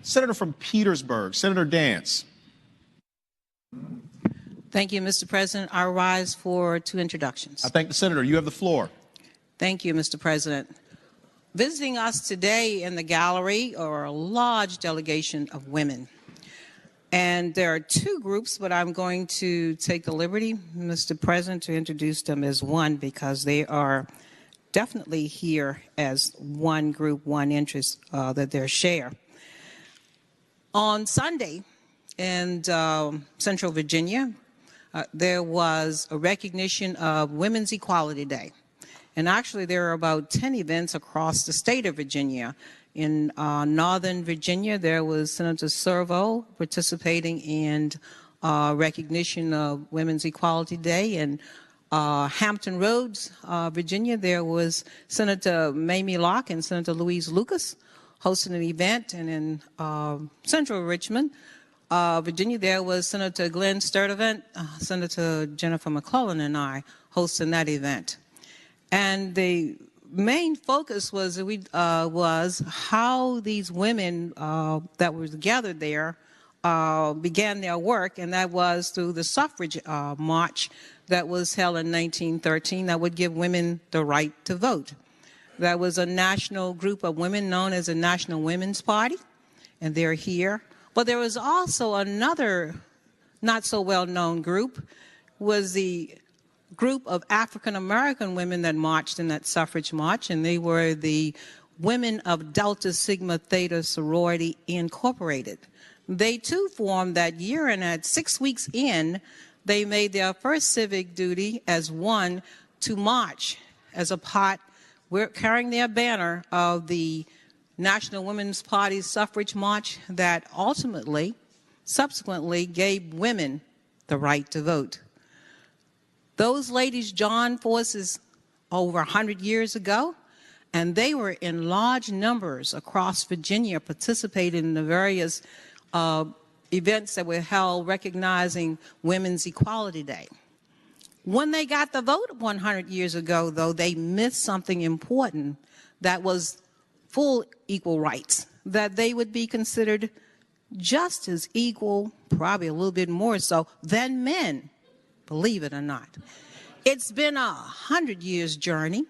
Senator from Petersburg, Senator Dance. Thank you, Mr. President. I rise for two introductions. I thank the Senator. You have the floor. Thank you, Mr. President. Visiting us today in the gallery are a large delegation of women. And there are two groups, but I'm going to take the liberty, Mr. President, to introduce them as one because they are definitely here as one group, one interest that they share. On Sunday in Central Virginia, there was a recognition of Women's Equality Day. And actually, there are about 10 events across the state of Virginia. In Northern Virginia, there was Senator Servo participating in recognition of Women's Equality Day. In Hampton Roads, Virginia, there was Senator Mamie Locke and Senator Louise Lucas hosting an event. And in Central Richmond, Virginia, there was Senator Glenn Sturtevant, Senator Jennifer McClellan, and I hosting that event. And the main focus was how these women that were gathered there began their work, and that was through the Suffrage March that was held in 1913 that would give women the right to vote. That was a national group of women known as the National Women's Party, and they're here. But there was also another not so well-known group, was the group of African-American women that marched in that suffrage march, and they were the women of Delta Sigma Theta Sorority Incorporated. They too formed that year, and at 6 weeks in, they made their first civic duty as one to march as a part, carrying their banner of the National Women's Party's suffrage march that subsequently gave women the right to vote. Those ladies joined forces over 100 years ago, and they were in large numbers across Virginia participating in the various events that were held recognizing Women's Equality Day. When they got the vote 100 years ago, though, they missed something important that was full equal rights, that they would be considered just as equal, probably a little bit more so, than men. Believe it or not. It's been a 100 years journey,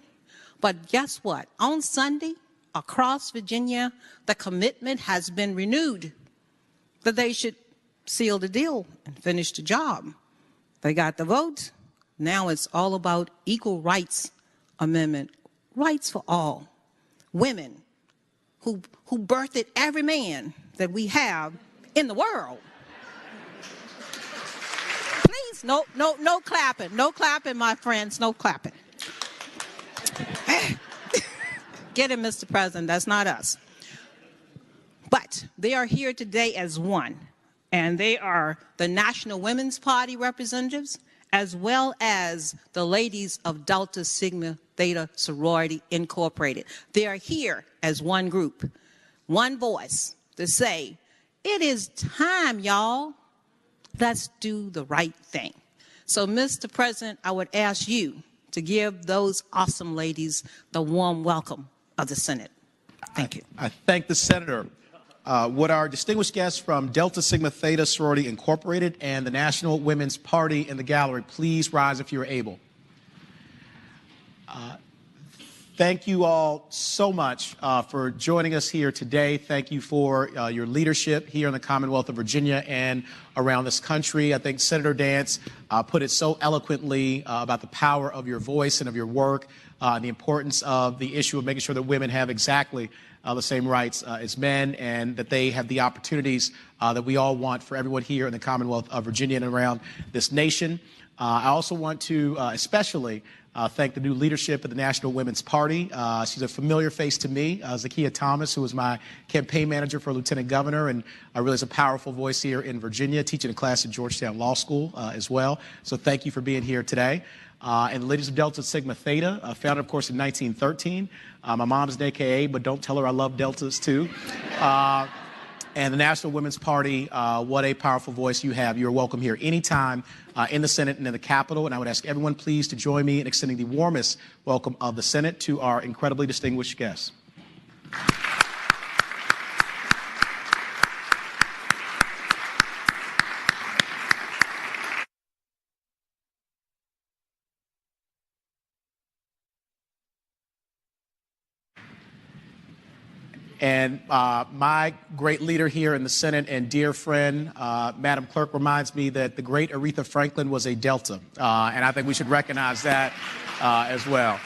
but guess what? On Sunday, across Virginia, the commitment has been renewed that they should seal the deal and finish the job. They got the vote. Now it's all about equal rights amendment, rights for all. Women who birthed every man that we have in the world. No clapping. No clapping, my friends. No clapping. Get it, Mr. President. That's not us. But they are here today as one. And they are the National Women's Party representatives, as well as the ladies of Delta Sigma Theta Sorority Incorporated. They are here as one group, one voice to say, it is time, y'all. Let's do the right thing. So, Mr. President, I would ask you to give those awesome ladies the warm welcome of the Senate. Thank you. I thank the Senator. Would our distinguished guests from Delta Sigma Theta Sorority Incorporated and the National Women's Party in the gallery please rise if you're able? Thank you all so much for joining us here today. Thank you for your leadership here in the Commonwealth of Virginia and around this country. I think Senator Dance put it so eloquently about the power of your voice and of your work, and the importance of the issue of making sure that women have exactly the same rights as men, and that they have the opportunities that we all want for everyone here in the Commonwealth of Virginia and around this nation. I also want to especially thank the new leadership of the National Women's Party. She's a familiar face to me, Zakiya Thomas, who was my campaign manager for Lieutenant Governor, and really is a powerful voice here in Virginia, teaching a class at Georgetown Law School as well. So thank you for being here today. And the ladies of Delta Sigma Theta, founded, of course, in 1913. My mom's an AKA, but don't tell her I love Deltas, too. And the National Women's Party, what a powerful voice you have. You're welcome here anytime in the Senate and in the Capitol. And I would ask everyone please to join me in extending the warmest welcome of the Senate to our incredibly distinguished guests. And my great leader here in the Senate and dear friend, Madam Clerk, reminds me that the great Aretha Franklin was a Delta. And I think we should recognize that as well.